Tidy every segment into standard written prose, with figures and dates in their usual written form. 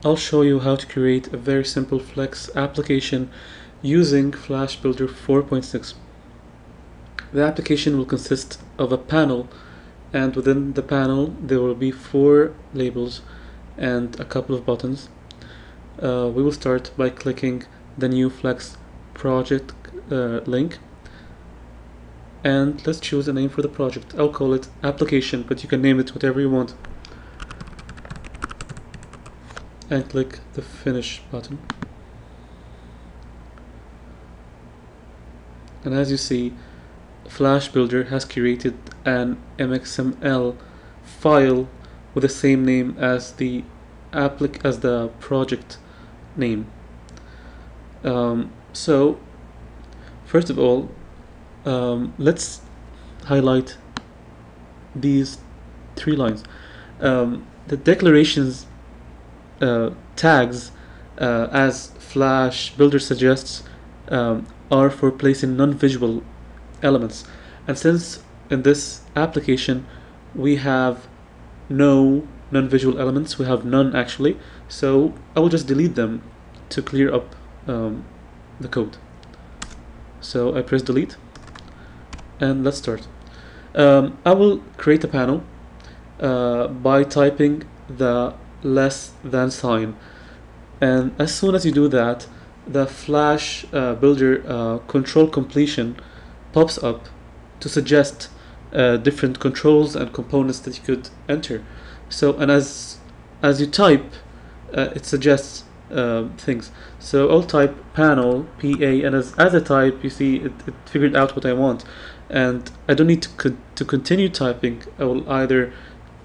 I'll show you how to create a very simple Flex application using Flash Builder 4.6. The application will consist of a panel, and within the panel there will be 4 labels and a couple of buttons. We will start by clicking the new Flex project link, and let's choose a name for the project. I'll call it application, but you can name it whatever you want, and click the finish button. And as you see, Flash Builder has created an MXML file with the same name as the project name. So first of all, let's highlight these 3 lines. The declarations tags, as Flash Builder suggests, are for placing non-visual elements, and since in this application we have no non-visual elements, we have none actually, so I will just delete them to clear up the code. So I press delete, and let's start. I will create a panel by typing the less than sign, and as soon as you do that, the Flash Builder control completion pops up to suggest different controls and components that you could enter. So, and as you type, it suggests things. So I'll type panel PA, and as I type, you see it figured out what I want, and I don't need to continue typing. I will either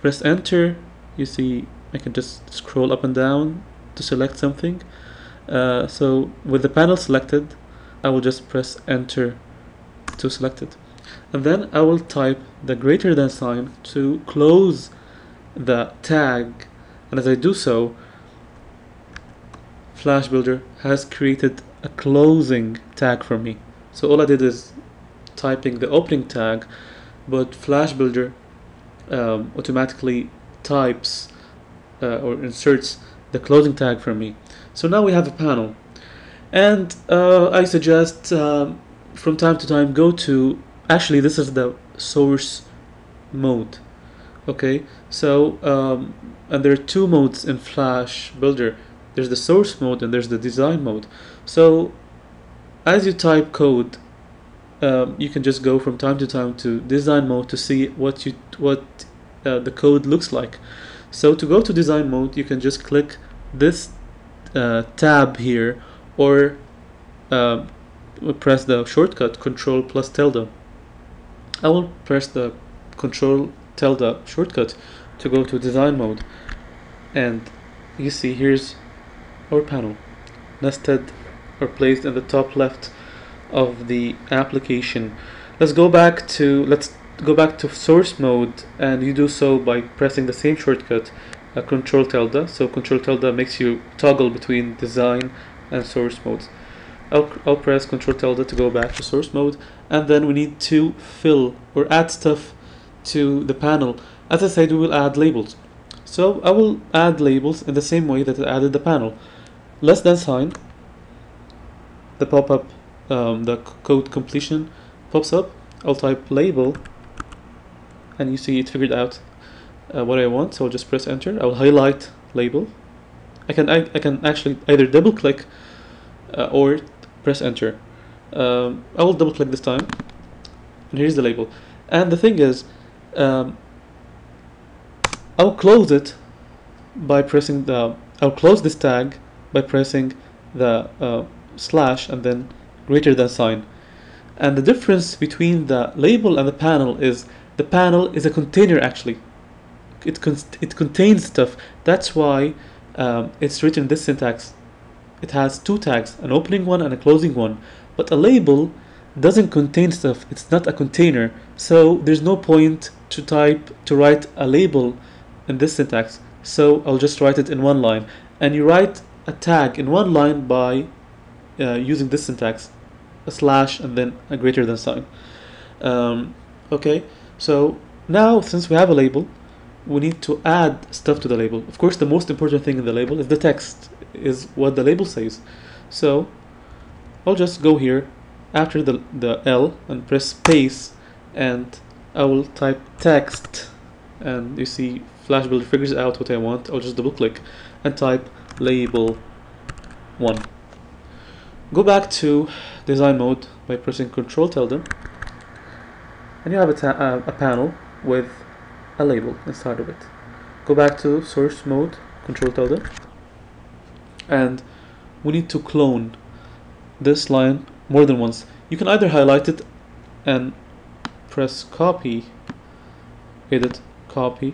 press enter. You see I can just scroll up and down to select something. So with the panel selected, I will just press enter to select it, and then I will type the greater than sign to close the tag, and as I do so, Flash Builder has created a closing tag for me. So all I did is typing the opening tag, but Flash Builder automatically types or inserts the closing tag for me. So now we have a panel, and I suggest from time to time go to, actually this is the source mode. Okay, so and there are 2 modes in Flash Builder. There's the source mode and there's the design mode. So as you type code, you can just go from time to time to design mode to see what the code looks like. So to go to design mode, you can just click this tab here, or press the shortcut Control plus tilde. I will press the Control tilde shortcut to go to design mode, and you see here's our panel nested or placed in the top left of the application. Let's go back to source mode, and you do so by pressing the same shortcut, Control tilde. So Control tilde makes you toggle between design and source modes. I'll press Control tilde to go back to source mode, and then we need to fill or add stuff to the panel. As I said, we will add labels. So I will add labels in the same way that I added the panel. Less than sign, the pop-up, the code completion pops up. I'll type label, and you see it figured out what I want. So I'll just press enter. I'll highlight label. I can actually either double click or press enter. I will double click this time, and here's the label. And the thing is, I'll close it by pressing I'll close this tag by pressing the slash and then greater than sign. And the difference between the label and the panel is the panel is a container. Actually, it contains stuff. That's why it's written this syntax. It has 2 tags, an opening one and a closing one. But a label doesn't contain stuff. It's not a container. So there's no point to write a label in this syntax. So I'll just write it in 1 line. And you write a tag in 1 line by using this syntax, a slash and then a greater than sign. Okay, so now since we have a label, we need to add stuff to the label. Of course, the most important thing in the label is the text, is what the label says. So I'll just go here after the L and press space, and I will type text, and you see Flash Builder figures out what I want. I'll just double click and type label 1. Go back to design mode by pressing Control tilde, and you have a panel with a label inside of it. Go back to source mode, Control tilde, and we need to clone this line more than once. You can either highlight it and press copy, edit, copy,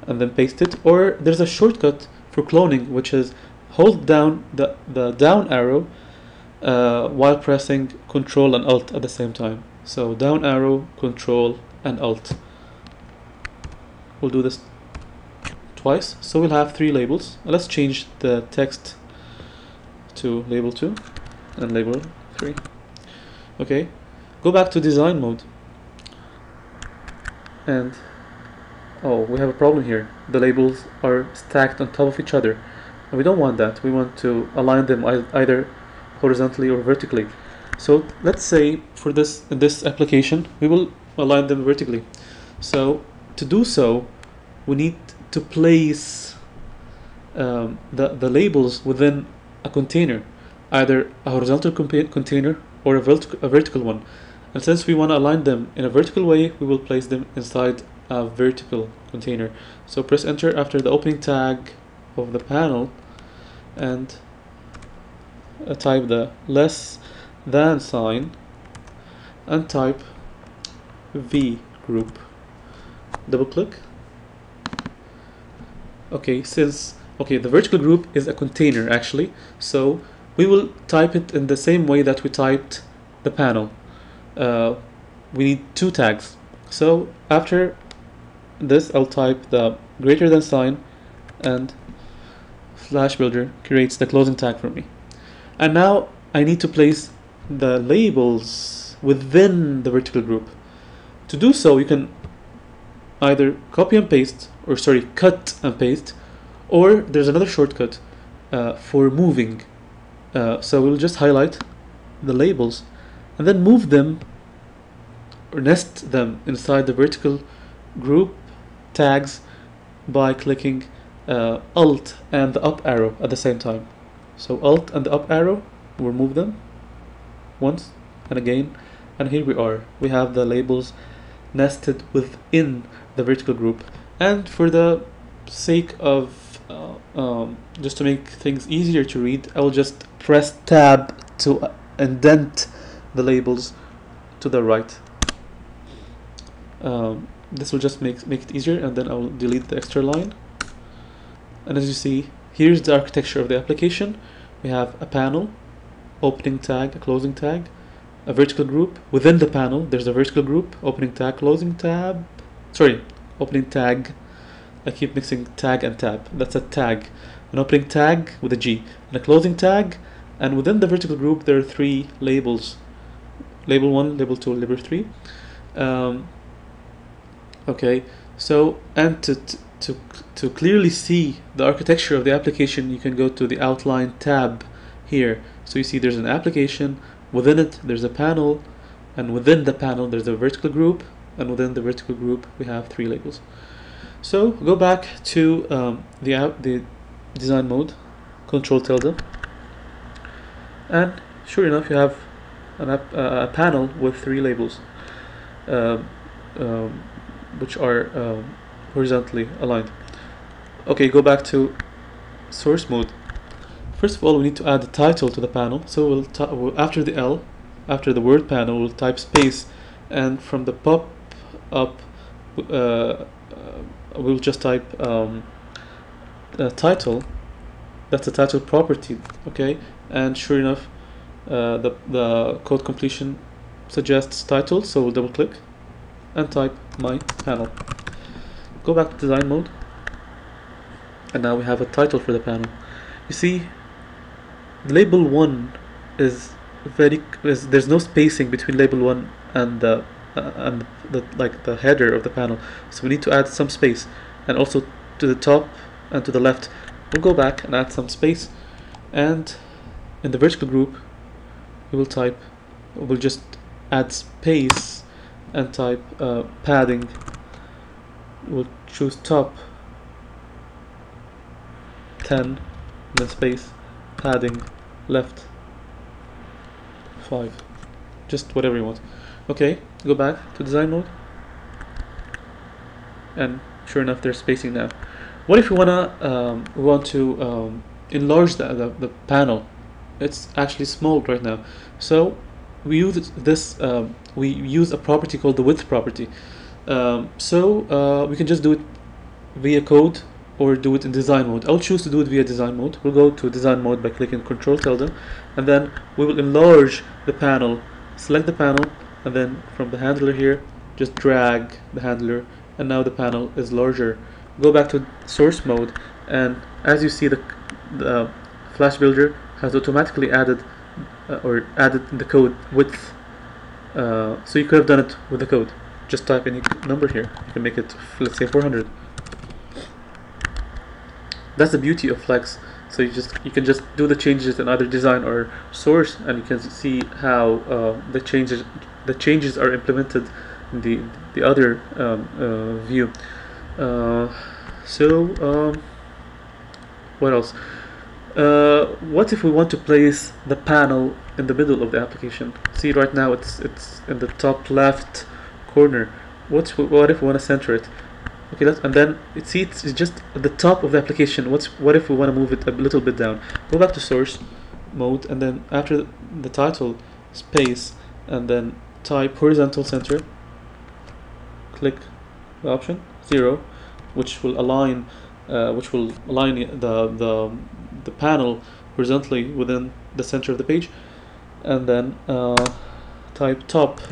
and then paste it, or there's a shortcut for cloning, which is hold down the down arrow while pressing Control and Alt at the same time. So down arrow, Control, and Alt. We'll do this twice, so we'll have 3 labels. Let's change the text to label 2 and label 3. Okay, go back to design mode, and oh, we have a problem here. The labels are stacked on top of each other, and we don't want that. We want to align them either horizontally or vertically. So let's say for this, in this application, we will align them vertically. So to do so, we need to place the labels within a container, either a horizontal container or a vertical one. And since we want to align them in a vertical way, we will place them inside a vertical container. So press enter after the opening tag of the panel, and type the less than sign and type V group. Double click. Okay, the vertical group is a container actually, so we will type it in the same way that we typed the panel. We need 2 tags. So after this, I'll type the greater than sign, and Flash Builder creates the closing tag for me. And now I need to place the labels within the vertical group. To do so, you can either copy and paste, or sorry, cut and paste, or there's another shortcut for moving. So we'll just highlight the labels and then move them or nest them inside the vertical group tags by clicking Alt and the up arrow at the same time. So Alt and the up arrow will move them once and again, and here we are. We have the labels nested within the vertical group. And for the sake of just to make things easier to read, I will just press tab to indent the labels to the right. This will just make it easier, and then I will delete the extra line. And as you see, here's the architecture of the application. We have a panel, opening tag, a closing tag, a vertical group. Within the panel, there's a vertical group, opening tag, closing tab. Sorry, opening tag. I keep mixing tag and tab. That's a tag. An opening tag with a G, and a closing tag. And within the vertical group, there are 3 labels: label 1, label 2, label 3. Okay, so and to clearly see the architecture of the application, you can go to the outline tab here. So you see there's an application, within it there's a panel, and within the panel there's a vertical group, and within the vertical group we have 3 labels. So go back to the design mode, Control tilde, and sure enough you have a panel with 3 labels, which are horizontally aligned. Okay, go back to source mode. First of all, we need to add a title to the panel. So we'll after the L, after the word panel, we'll type space, and from the pop up we'll just type title. That's a title property. Okay, and sure enough the code completion suggests title, so we'll double click and type my panel. Go back to design mode, and now we have a title for the panel. You see, label 1 is there's no spacing between label 1 and the header of the panel, so we need to add some space. and also to the top and to the left. We'll go back and add some space, and in the vertical group we'll just add space and type padding. We'll choose top 10, then space, padding, left 5, just whatever you want. Okay, go back to design mode, and sure enough there's spacing now. What if we want to enlarge the panel? It's actually small right now, so we use this. We use a property called the width property. We can just do it via code or do it in design mode. I'll choose to do it via design mode. We'll go to design mode by clicking Control tilde, and then we will enlarge the panel. Select the panel, and then from the handler here, just drag the handler, and now the panel is larger. Go back to source mode, and as you see, the Flash Builder has automatically added the code width. So you could have done it with the code. Just type any number here. You can make it, let's say, 400. That's the beauty of Flex. So you can just do the changes in either design or source, and you can see how the changes are implemented in the other view. What else? What if we want to place the panel in the middle of the application? See, right now it's in the top left corner. What if we want to center it? Okay, and then it's just at the top of the application. What if we want to move it a little bit down? Go back to source mode, and then after the title, space, and then type horizontal center. Click the option 0, which will align the panel horizontally within the center of the page, and then type top.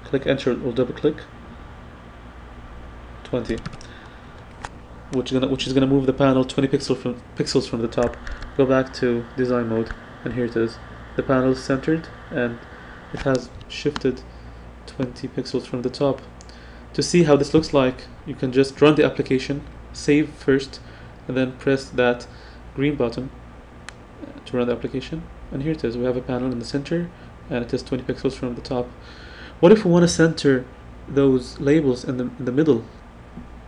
Click enter or double click 20, which is gonna move the panel 20 pixels from the top. Go back to design mode, and here it is. The panel is centered, and it has shifted 20 pixels from the top. To see how this looks like, you can just run the application, save first, and then press that green button to run the application. And here it is. We have a panel in the center, and it is 20 pixels from the top. What if we want to center those labels in the middle,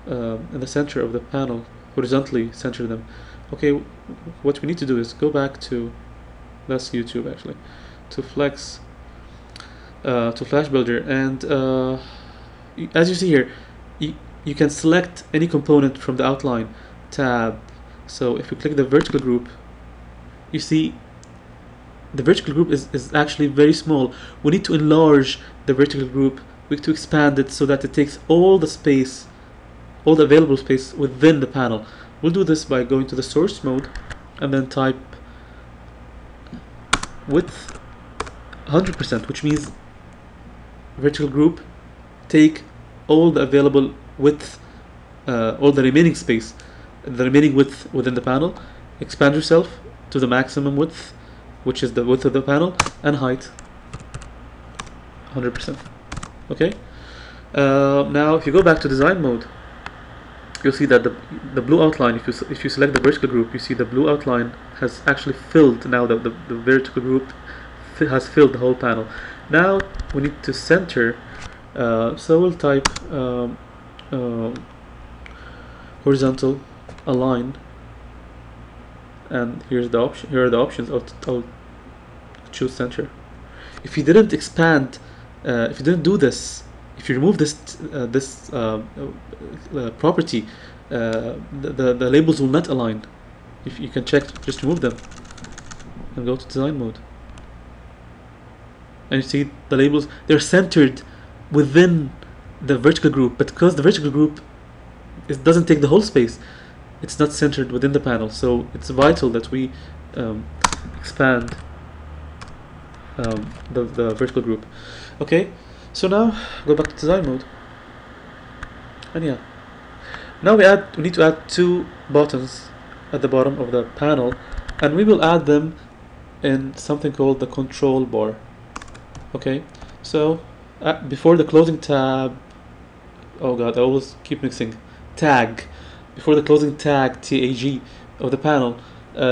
in the center of the panel, horizontally center them? Okay, what we need to do is go back to, that's YouTube actually, to Flex, to Flash Builder, and as you see here, you can select any component from the outline tab. So if we click the vertical group, you see the vertical group is actually very small. We need to enlarge the vertical group. We need to expand it so that it takes all the space, all the available space within the panel. We'll do this by going to the source mode and then type width 100%, which means vertical group take all the available width, all the remaining space, the remaining width within the panel. Expand yourself to the maximum width, which is the width of the panel, and height 100%. Okay. Now, if you go back to design mode, you'll see that the blue outline, if you select the vertical group, you see the blue outline has actually filled. Now the vertical group has filled the whole panel. Now we need to center. So we'll type horizontal align, and here are the options. I'll choose center. If you didn't expand, if you didn't do this, if you remove this property, the labels will not align. If you can check, just remove them and go to design mode, and you see the labels, they're centered within the vertical group, but because the vertical group doesn't take the whole space, it's not centered within the panel. So it's vital that we expand the vertical group. Okay, so now go back to design mode, and yeah, now we need to add two buttons at the bottom of the panel, and we will add them in something called the control bar. Okay, so before the closing tab, oh god, I always keep mixing tag, before the closing tag, tag, of the panel,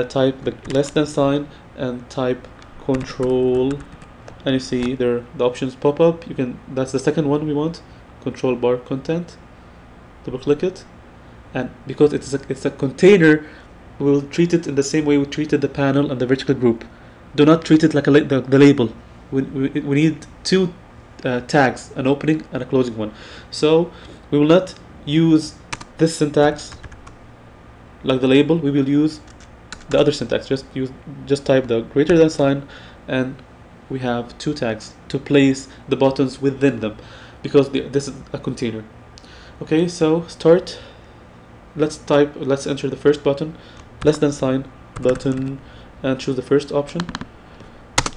type the less than sign and type control, and you see there the options pop up. You can, that's the second one we want, control bar content. Double click it, and because it's a container, we'll treat it in the same way we treated the panel and the vertical group. Do not treat it like the label. We need two tags, an opening and a closing one. So we will not use this syntax like the label. We will use the other syntax. Just type the greater than sign, and we have two tags to place the buttons within them, because this is a container. Okay, so start. Let's enter the first button, less than sign button, and choose the first option,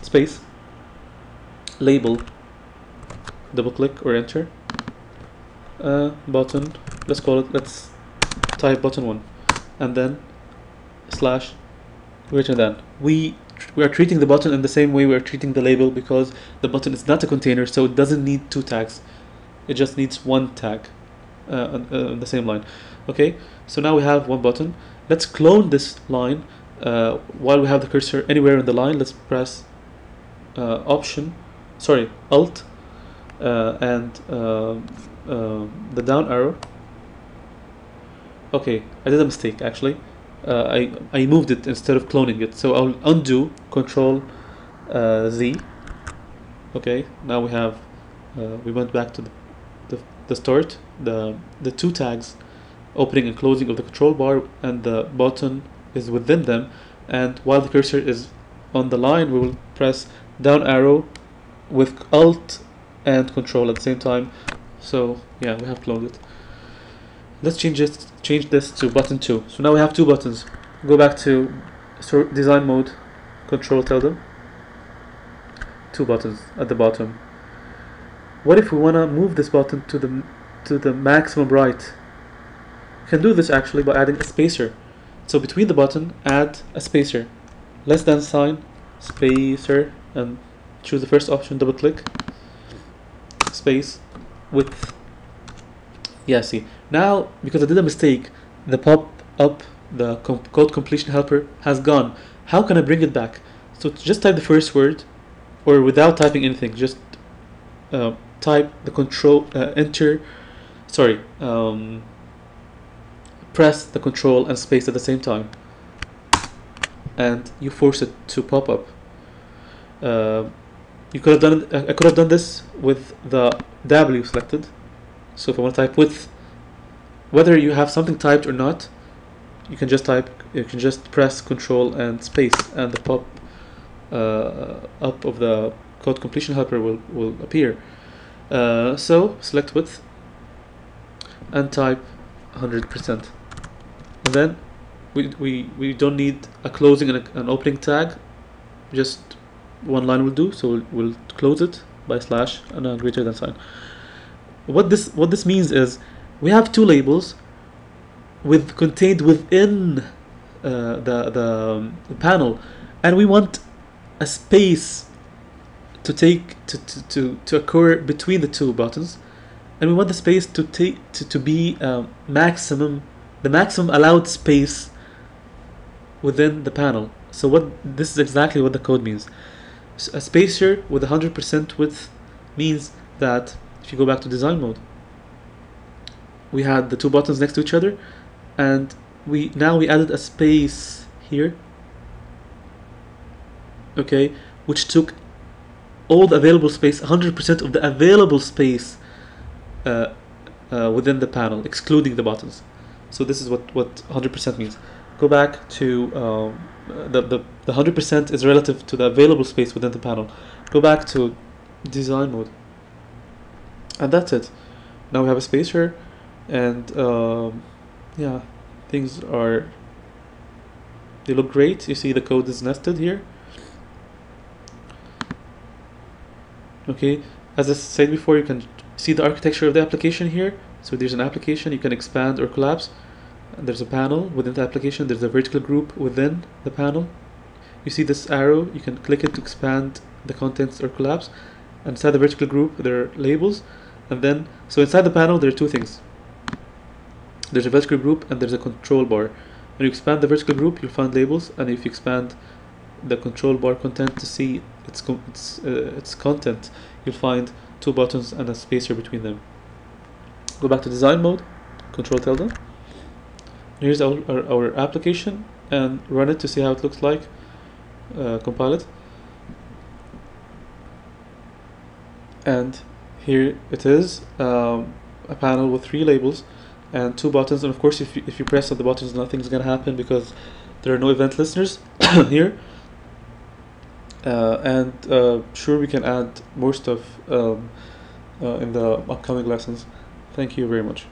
space, label, double click or enter, button, let's type button 1, and then slash greater than. We are treating the button in the same way we are treating the label, because the button is not a container, so it doesn't need two tags. It just needs one tag on the same line. Okay, so now we have one button. Let's clone this line. While we have the cursor anywhere in the line, let's press Alt and the down arrow. Okay, I did a mistake actually. I moved it instead of cloning it, so I'll undo, Control Z. Okay, now we have we went back to the start, the two tags, opening and closing of the control bar, and the button is within them. And while the cursor is on the line, we will press down arrow with Alt and Control at the same time. So yeah, we have cloned it. Let's change this to button 2. So now we have two buttons. Go back to design mode, Control tilde, two buttons at the bottom. What if we want to move this button to the maximum right? We can do this actually by adding a spacer. So between the button, add a spacer, less than sign, spacer, and choose the first option, double click, space, width. Yeah, see, now because I did a mistake, the pop up, the code completion helper has gone. How can I bring it back? So just type the first word, or without typing anything, just type the control, press the control and space at the same time, and you force it to pop up. You could have done it, I could have done this with the W selected. So if I want to type width, whether you have something typed or not, you can just press control and space, and the pop up of the code completion helper will appear. So select width and type 100%, and then we don't need a closing and an opening tag, just one line will do. So we'll close it by slash and a greater than sign. What this means is we have two labels contained within the panel, and we want a space to occur between the two buttons, and we want the space to be the maximum allowed space within the panel. So this is exactly what the code means. So a spacer with 100% width means that if you go back to design mode, we had the two buttons next to each other, and we added a space here, okay, which took all the available space, 100% of the available space within the panel, excluding the buttons. So this is what 100% means. Go back to the 100% is relative to the available space within the panel. Go back to design mode, and that's it. Now we have a spacer, and yeah, they look great. You see the code is nested here. Okay, as I said before, you can see the architecture of the application here. So there's an application, you can expand or collapse. And there's a panel within the application, there's a vertical group within the panel. You see this arrow, you can click it to expand the contents or collapse. And inside the vertical group there are labels, and then so inside the panel there are two things. there's a vertical group and there's a control bar. When you expand the vertical group, you'll find labels, and if you expand the control bar content to see its content, you'll find two buttons and a spacer between them. Go back to design mode, Control tilde. Here's our application, and run it to see how it looks like. Compile it, and here it is, a panel with 3 labels and 2 buttons. And of course, if you press on the buttons, nothing's gonna happen because there are no event listeners here. Sure, we can add more stuff in the upcoming lessons. Thank you very much.